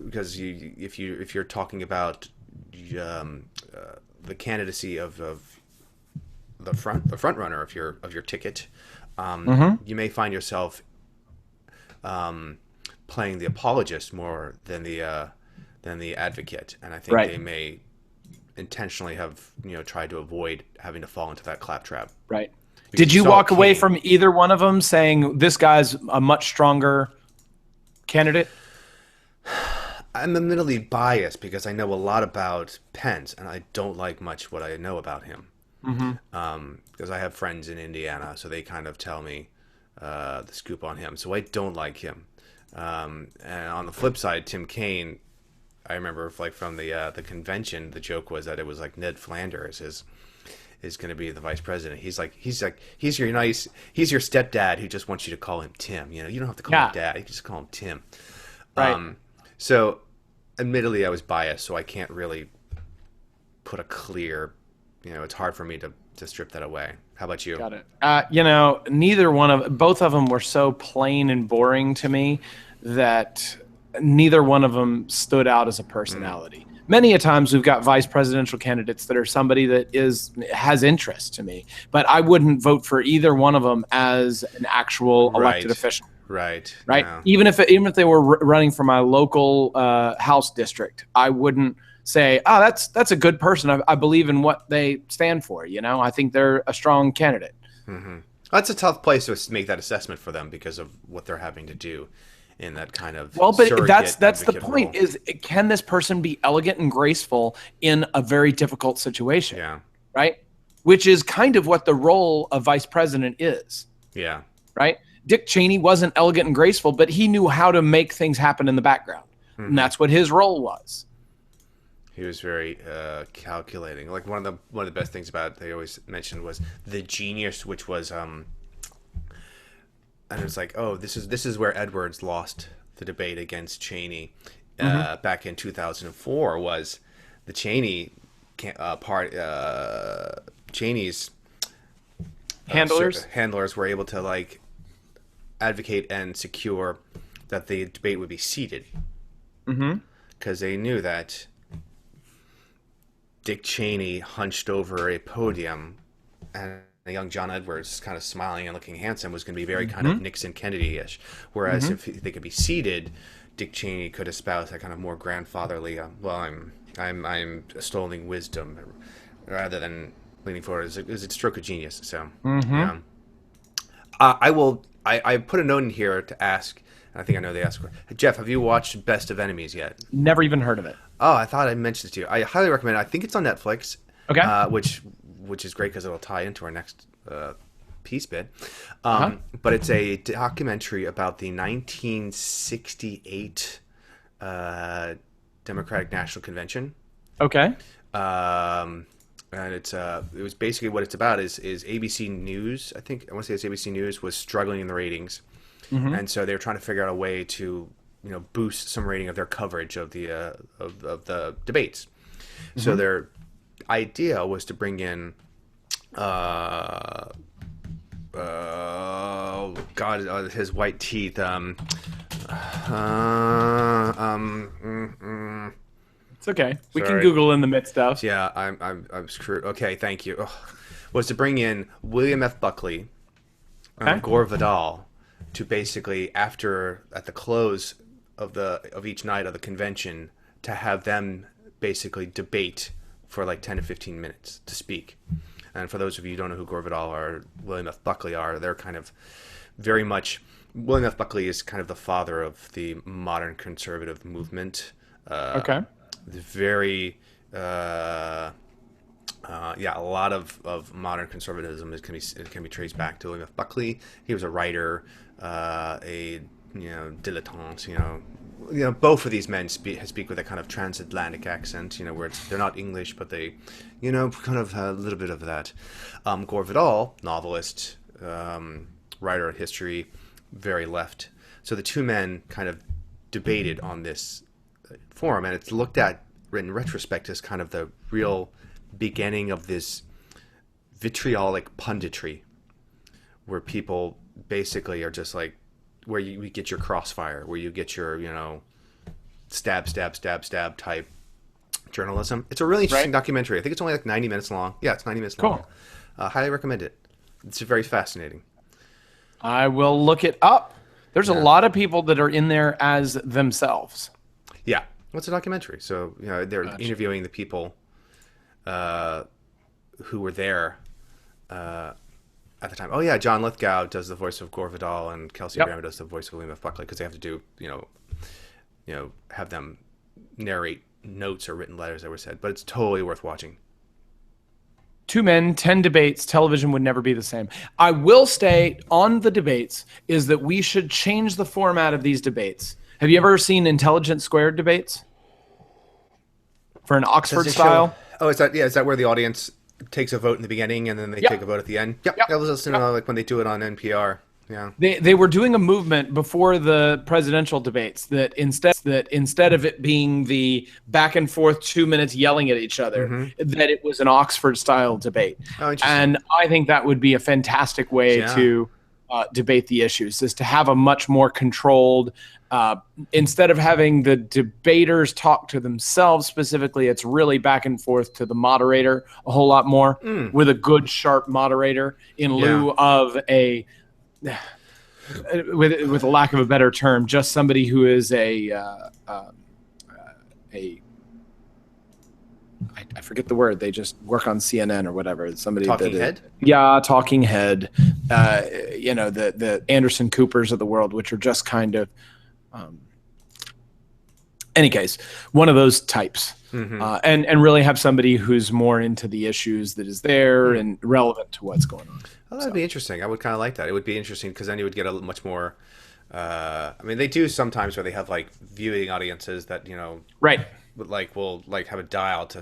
because if you're talking about the candidacy of the front runner of your ticket, you may find yourself playing the apologist more than the advocate, and I think they may intentionally have tried to avoid having to fall into that claptrap. Right. Did you walk away from either one of them saying this guy's a much stronger candidate? I'm admittedly biased because I know a lot about Pence, and I don't like much what I know about him. Because I have friends in Indiana, so they kind of tell me the scoop on him. So I don't like him. And on the flip side, Tim Kaine, I remember from the convention, the joke was that it was like Ned Flanders is going to be the vice president. He's your stepdad who just wants you to call him Tim. You don't have to call him Dad. You can just call him Tim. Right. So, admittedly, I was biased, so I can't really put a clear. It's hard for me to strip that away. How about you? Got it. Both of them were so plain and boring to me that neither one of them stood out as a personality. Many a times we've got vice presidential candidates that are somebody that has interest to me, but I wouldn't vote for either one of them as an actual elected official. Right. Yeah. Even if they were running for my local House district, I wouldn't say, oh, that's a good person. I believe in what they stand for. I think they're a strong candidate. That's a tough place to make that assessment for them because of what they're having to do in that kind of but that's the point role. Is can this person be elegant and graceful in a very difficult situation? Yeah. Right. which is kind of what the role of vice president is. Yeah. Right? Dick Cheney wasn't elegant and graceful, but he knew how to make things happen in the background. Mm-hmm. And that's what his role was. He was very calculating. Like one of the best things about it they always mentioned was the genius, which was and it was like, oh, this is where Edwards lost the debate against Cheney back in 2004. Was the Cheney Cheney's handlers were able to like advocate and secure that the debate would be seated, because they knew that Dick Cheney hunched over a podium and a young John Edwards kind of smiling and looking handsome was going to be very kind of Nixon Kennedy-ish. Whereas if they could be seated, Dick Cheney could espouse that kind of more grandfatherly, I'm extolling wisdom rather than leaning forward. It was a stroke of genius. So I put a note in here to ask, and I think I know the answer. Jeff, have you watched Best of Enemies yet? Never even heard of it. Oh, I thought I mentioned it to you. I highly recommend it. I think it's on Netflix. Okay. Which is great because it'll tie into our next piece bit. But it's a documentary about the 1968 Democratic National Convention. Okay. And it was basically what it's about is ABC News. I want to say it's ABC News was struggling in the ratings, and so they were trying to figure out a way to boost some rating of their coverage of the of the debates. So their idea was to bring in his white teeth It's okay. We can Google in the mid stuff. Yeah, I'm screwed. Okay, thank you. Was to bring in William F. Buckley and Gore Vidal to basically at the close of each night of the convention to have them basically debate for like 10 to 15 minutes to speak. And for those of you who don't know who Gore Vidal or William F. Buckley are, they're kind of very much William F. Buckley is kind of the father of the modern conservative movement. Very a lot of modern conservatism can be traced back to William F. Buckley. He was a writer, a dilettante. Both of these men speak with a kind of transatlantic accent. Where they're not English, but they, kind of a little bit of that. Gore Vidal, novelist, writer of history, very left. So the two men kind of debated on this forum, and it's looked at in retrospect as kind of the real beginning of this vitriolic punditry, where people basically are just like, where you get your crossfire, where you get your stab type journalism. It's a really interesting documentary. I think it's only like 90 minutes long. Yeah, it's 90 minutes long. Highly recommend it. It's very fascinating. I will look it up. There's a lot of people that are in there as themselves. Yeah. What's a documentary? So they're interviewing the people who were there at the time. Oh yeah, John Lithgow does the voice of Gore Vidal, and Kelsey Grammer does the voice of William F. Buckley, because they have to do have them narrate notes or written letters that were said. But it's totally worth watching. 2 men, 10 debates. Television would never be the same. I will stay on the debates is that we should change the format of these debates. Have you ever seen Intelligence Squared debates? For an Oxford style? Oh, is that where the audience takes a vote in the beginning and then they take a vote at the end? Yep. I was listening to like when they do it on NPR. Yeah. They were doing a movement before the presidential debates that instead of it being the back and forth 2 minutes yelling at each other, that it was an Oxford style debate. Oh, interesting. And I think that would be a fantastic way to debate the issues, is to have a much more controlled, instead of having the debaters talk to themselves specifically, it's really back and forth to the moderator a whole lot more, with a good, sharp moderator in lieu of a, with a lack of a better term, just somebody who is I forget the word. They just work on CNN or whatever. Somebody talking head. Yeah, talking head. The Anderson Coopers of the world, which are just kind of Any case, one of those types. And really have somebody who's more into the issues that is there and relevant to what's going on. Well, that'd be interesting. I would kind of like that. It would be interesting because then you would get a much more. I mean, they do sometimes where they have like viewing audiences that right, will have a dial to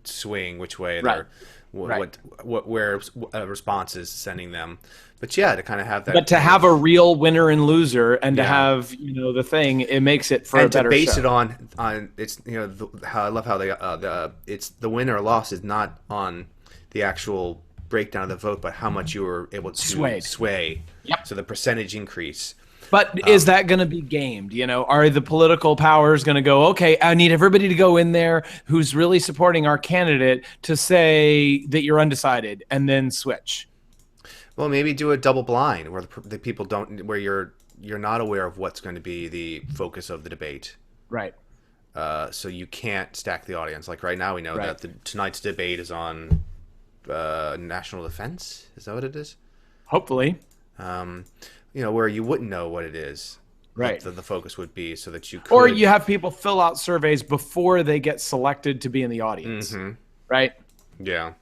swing which way right. where a response is sending them. But yeah, to kind of have that. But to have a real winner and loser, and to have the thing, it makes it for a better show. And to base it on it's how I love how it's the win or loss is not on the actual breakdown of the vote, but how much you were able to sway. Yep. So the percentage increase. But is that going to be gamed? Are the political powers going to go, okay, I need everybody to go in there who's really supporting our candidate to say that you're undecided, and then switch? Well, maybe do a double blind where the people don't, where you're not aware of what's going to be the focus of the debate. Right. So you can't stack the audience. Like right now, we know that tonight's debate is on national defense. Is that what it is? Hopefully. Where you wouldn't know what it is. Right. The focus would be so that you could. Or you have people fill out surveys before they get selected to be in the audience. Right. Yeah.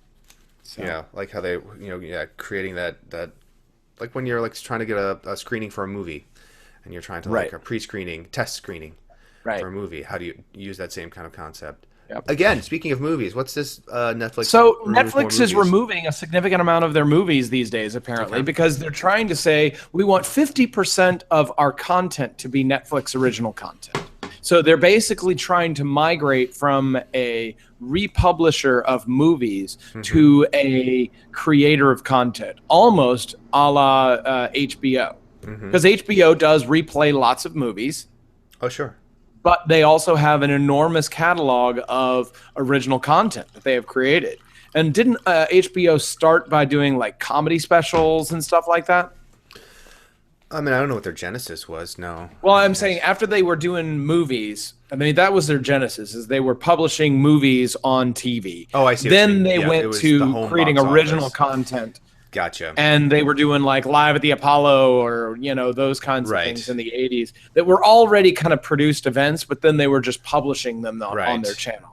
So. Yeah, like how they, creating that like when you're like trying to get a screening for a movie, and you're trying to like a pre-screening, test screening for a movie. How do you use that same kind of concept? Yep. Again, speaking of movies, what's this Netflix? So Netflix is removing a significant amount of their movies these days, apparently, because they're trying to say we want 50% of our content to be Netflix original content. So they're basically trying to migrate from a republisher of movies to a creator of content, almost a la HBO. Because HBO does replay lots of movies. Oh, sure. But they also have an enormous catalog of original content that they have created. And didn't HBO start by doing like comedy specials and stuff like that? I mean, I don't know what their genesis was. No. Well, I'm saying after they were doing movies, I mean, that was their genesis, is they were publishing movies on TV. Oh, I see. Then they went to creating original content. Gotcha. And they were doing like Live at the Apollo or, those kinds of things in the 80s that were already kind of produced events, but then they were just publishing them on their channel.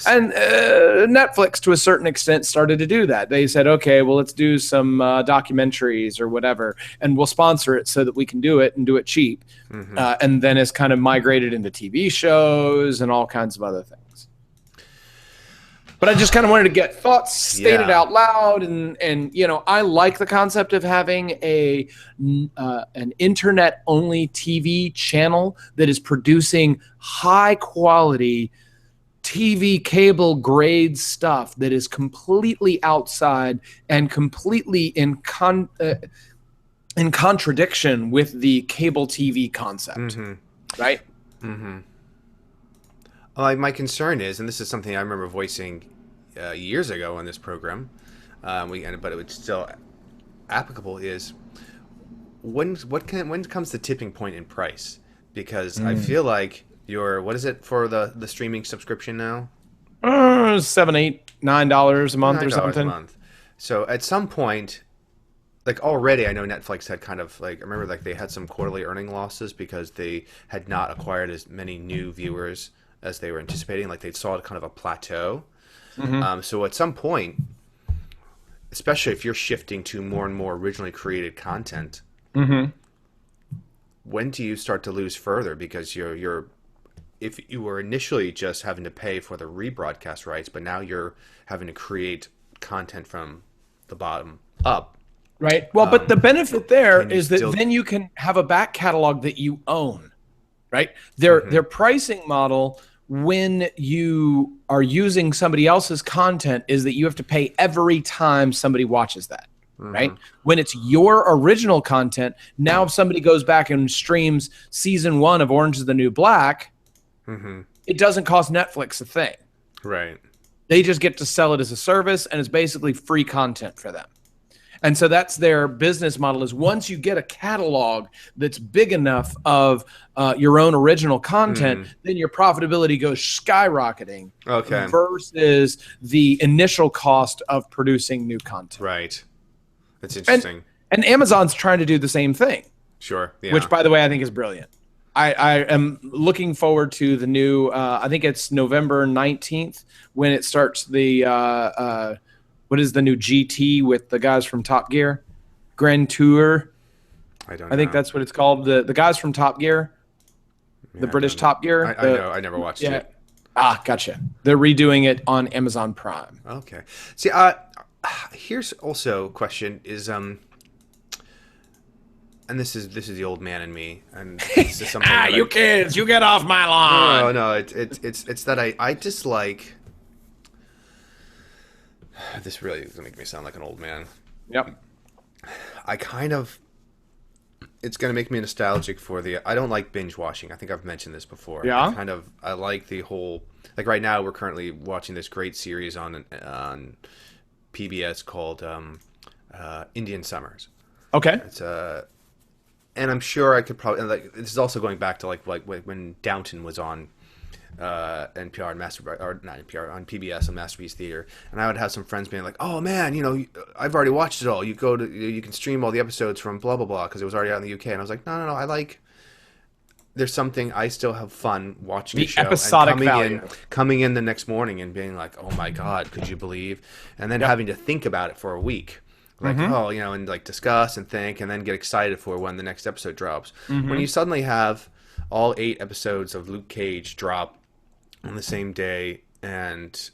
And Netflix, to a certain extent, started to do that. They said, okay, well, let's do some documentaries or whatever, and we'll sponsor it so that we can do it and do it cheap. And then it's kind of migrated into TV shows and all kinds of other things. But I just kind of wanted to get thoughts stated out loud. And I like the concept of having an internet-only TV channel that is producing high-quality TV cable grade stuff that is completely outside and completely in contradiction with the cable TV concept, right? My concern is, and this is something I remember voicing years ago on this program, but it was still applicable, is when comes the tipping point in price? Because I feel like what is it for the streaming subscription now? $7, $8, $9 a month or something. $9 a month. So at some point, like already, I know Netflix had kind of like, I remember like they had some quarterly earning losses because they had not acquired as many new viewers as they were anticipating. Like they saw kind of a plateau. So at some point, especially if you're shifting to more and more originally created content, when do you start to lose further? Because if you were initially just having to pay for the rebroadcast rights, but now you're having to create content from the bottom up. Right. Well, but the benefit there is that then you can have a back catalog that you own, right? Their pricing model when you are using somebody else's content is that you have to pay every time somebody watches that. Right? When it's your original content, now if somebody goes back and streams season 1 of Orange is the New Black, it doesn't cost Netflix a thing. Right. They just get to sell it as a service, and it's basically free content for them. And so that's their business model, is once you get a catalog that's big enough of your own original content, then your profitability goes skyrocketing versus the initial cost of producing new content. Right. That's interesting. And Amazon's trying to do the same thing. Sure. Yeah. Which, by the way, I think is brilliant. I am looking forward to the new. I think it's November 19th when it starts. What is the new GT with the guys from Top Gear? Grand Tour. I don't know. I think that's what it's called. The guys from Top Gear, the British Top Gear. I know. I never watched it. Ah, gotcha. They're redoing it on Amazon Prime. Okay. See, here's also a question: is and this is the old man in me, and this is something. You kids, you get off my lawn. No, it's that I dislike. This really is gonna make me sound like an old man. Yep. It's going to make me nostalgic for I don't like binge watching. I think I've mentioned this before. Yeah. I like the whole, like right now we're currently watching this great series on PBS called Indian Summers. Okay. It's and I'm sure I could probably, like, this is also going back to like when Downton was on NPR and not NPR, on PBS and Masterpiece Theater, and I would have some friends being like, "Oh man, I've already watched it all. You can stream all the episodes from blah blah blah because it was already out in the UK." And I was like, "No, there's something I still have fun watching the show episodic and value. coming in the next morning and being like, "Oh my god, could you believe?" And then having to think about it for a week. Like, and like discuss and think and then get excited for when the next episode drops. When you suddenly have all 8 episodes of Luke Cage drop on the same day and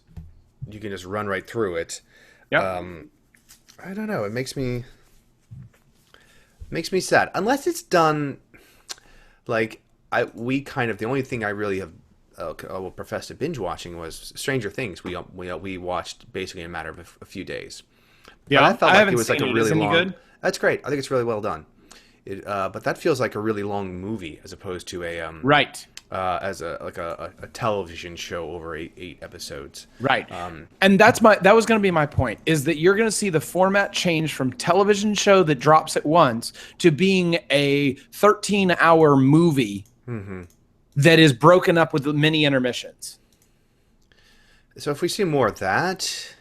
you can just run right through it. Yep. I don't know. It makes me sad. Unless it's done like the only thing I really have will profess to binge watching was Stranger Things. We watched basically in a matter of a few days. Yeah, but I felt like it was like a really long. Good? That's great. I think it's really well done. But that feels like a really long movie as opposed to a right. As a television show over eight episodes. Right. And that was going to be my point, is that you're going to see the format change from television show that drops at once to being a 13-hour movie that is broken up with many intermissions. So if we see more of that,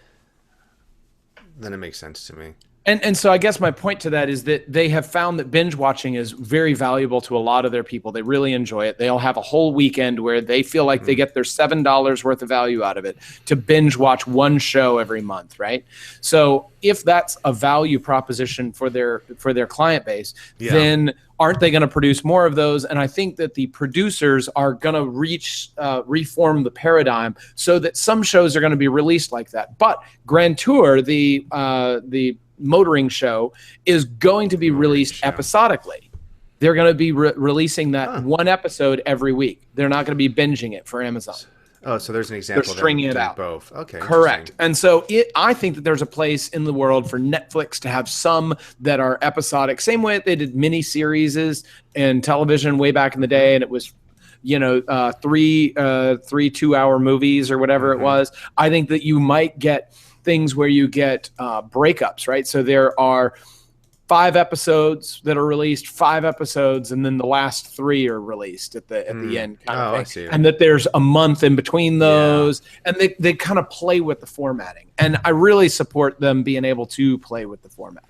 then it makes sense to me. And so I guess my point to that is that they have found that binge watching is very valuable to a lot of their people. They really enjoy it. They'll have a whole weekend where they feel like they get their $7 worth of value out of it to binge watch one show every month, right? So if that's a value proposition for their client base, then aren't they going to produce more of those? And I think that the producers are going to reform the paradigm so that some shows are going to be released like that. But Grand Tour, the motoring show, is going to be released episodically. They're going to be releasing that one episode every week. They're not going to be binging it for Amazon. Oh, so there's an example. They're stringing it out. Both. Okay. Correct. And so I think that there's a place in the world for Netflix to have some that are episodic. Same way they did mini series in television way back in the day, and it was, three 2-hour movies or whatever it was. I think that you might get things where you get breakups, right? So there are 5 episodes that are released, 5 episodes, and then the last 3 are released at the end. Kind of thing. I see. And that there's a month in between those, and they kind of play with the formatting. And I really support them being able to play with the format.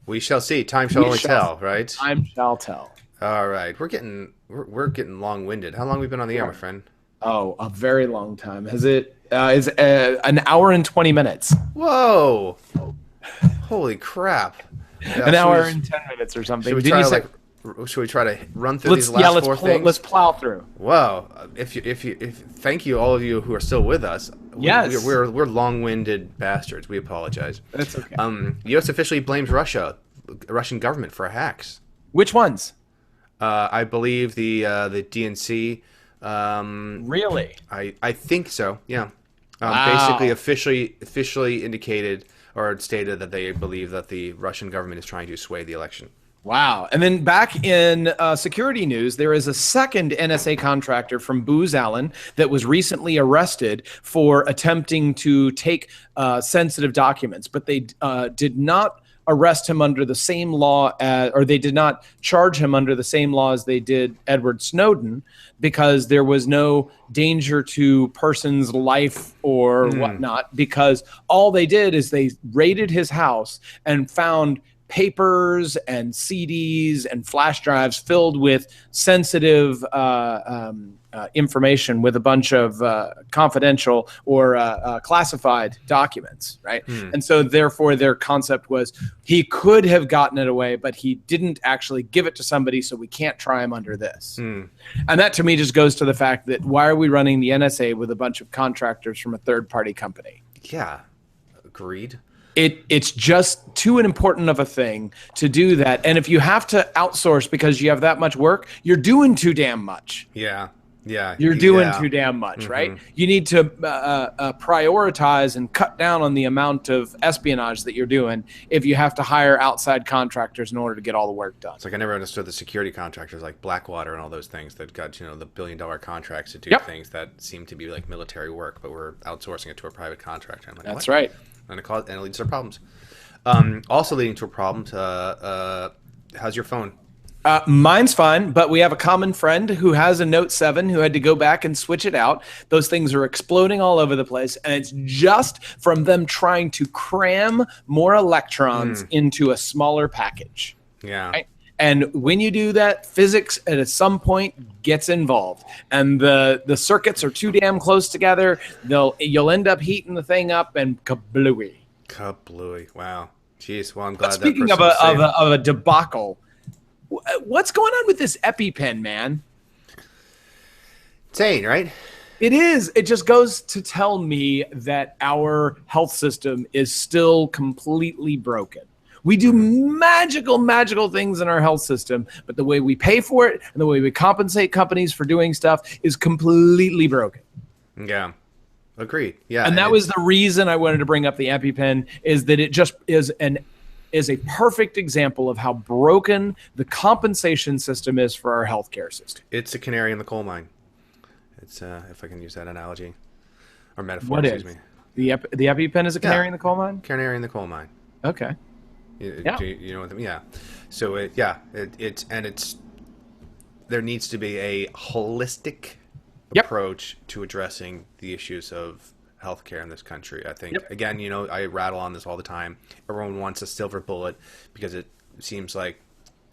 We shall see. Time shall only tell, right? Time shall tell. All right, we're getting long-winded. How long have we been on the air, my friend? Oh, a very long time. Has it? Is an hour and 20 minutes. Whoa! Holy crap! An hour and 10 minutes or something. Should we try to run through these last 4 things? Let's plow through. Wow! If thank you all of you who are still with us. Yes, we're long-winded bastards. We apologize. That's okay. U.S. officially blames Russian government for hacks. Which ones? I believe the DNC. Really? I think so. Yeah. Wow. Basically, officially indicated or stated that they believe that the Russian government is trying to sway the election. Wow. And then back in security news, there is a second NSA contractor from Booz Allen that was recently arrested for attempting to take sensitive documents, but they did not arrest him under the same law or they did not charge him under the same law as they did Edward Snowden, because there was no danger to person's life or whatnot, because all they did is they raided his house and found papers and CDs and flash drives filled with sensitive information, with a bunch of confidential or classified documents, right? And so therefore their concept was he could have gotten it away, but he didn't actually give it to somebody, so we can't try him under this. And that to me just goes to the fact that why are we running the NSA with a bunch of contractors from a third-party company? Yeah, agreed. It's just too important of a thing to do that. And if you have to outsource because you have that much work, you're doing too damn much. Yeah. You're doing too damn much, right? You need to prioritize and cut down on the amount of espionage that you're doing if you have to hire outside contractors in order to get all the work done. It's like I never understood the security contractors like Blackwater and all those things that got, the billion-dollar contracts to do things that seem to be like military work, but we're outsourcing it to a private contractor. I'm like, that's right. And it leads to problems. Also leading to a problem. How's your phone? Mine's fine, but we have a common friend who has a Note 7 who had to go back and switch it out. Those things are exploding all over the place, and it's just from them trying to cram more electrons into a smaller package. Yeah. Right? And when you do that, physics at some point gets involved, and the circuits are too damn close together. You'll end up heating the thing up, and kablooey. Kablooey. Wow. Jeez. Well, I'm glad. Speaking of a debacle, what's going on with this EpiPen, man? Insane, right? It is. It just goes to tell me that our health system is still completely broken. We do magical things in our health system, but the way we pay for it and the way we compensate companies for doing stuff is completely broken. Yeah. Agreed. Yeah. And that was the reason I wanted to bring up the EpiPen, is that it just is a perfect example of how broken the compensation system is for our healthcare system. It's a canary in the coal mine. It's if I can use that analogy or metaphor. What is? The EpiPen is a canary in the coal mine? Canary in the coal mine. Okay. You know what I mean? Yeah. So there needs to be a holistic approach to addressing the issues of healthcare in this country. I think again, I rattle on this all the time. Everyone wants a silver bullet because it seems like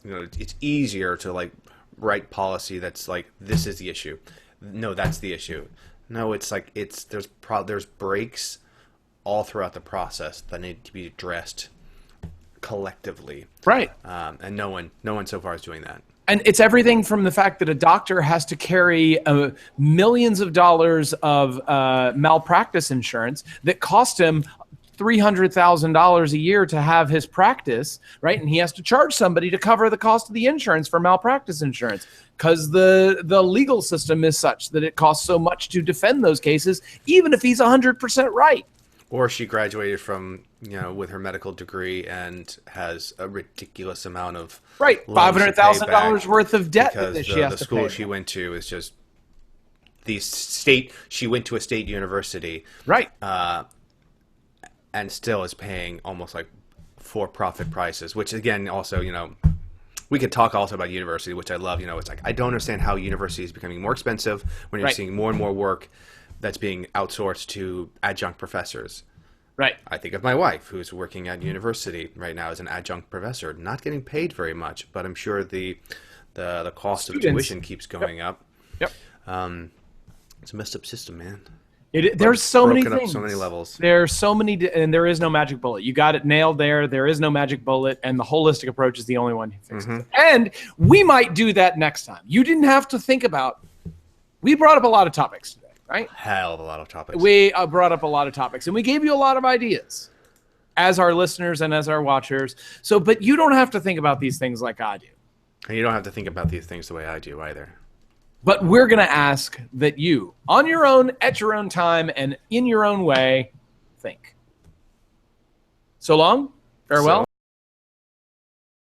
it's easier to like write policy that's like, this is the issue. No, that's the issue. No, it's like there's breaks all throughout the process that need to be addressed collectively, right? And no one so far is doing that. And it's everything from the fact that a doctor has to carry millions of dollars of malpractice insurance that cost him $300,000 a year to have his practice, right? And he has to charge somebody to cover the cost of the insurance for malpractice insurance because the legal system is such that it costs so much to defend those cases, even if he's 100% right. Or she graduated from, with her medical degree and has a ridiculous amount of $500,000 worth of debt that she has to pay. The school she went to is just she went to a state university, right? And still is paying almost like for-profit prices. Which again, also, we could talk also about university, which I love. It's like I don't understand how university is becoming more expensive when you're seeing more and more work that's being outsourced to adjunct professors. Right. I think of my wife, who's working at university right now as an adjunct professor, not getting paid very much, but I'm sure the cost of tuition keeps going up. Yep. It's a messed up system, man. There's so many things. Up so many levels. There's so many, and there is no magic bullet. You got it nailed there. There is no magic bullet, and the holistic approach is the only one who fixes it. And we might do that next time. You didn't have to think about. We brought up a lot of topics today. Right? Hell of a lot of topics. We brought up a lot of topics, and we gave you a lot of ideas as our listeners and as our watchers. So, but you don't have to think about these things like I do. And you don't have to think about these things the way I do either. But we're going to ask that you, on your own, at your own time, and in your own way, think. So long. Farewell.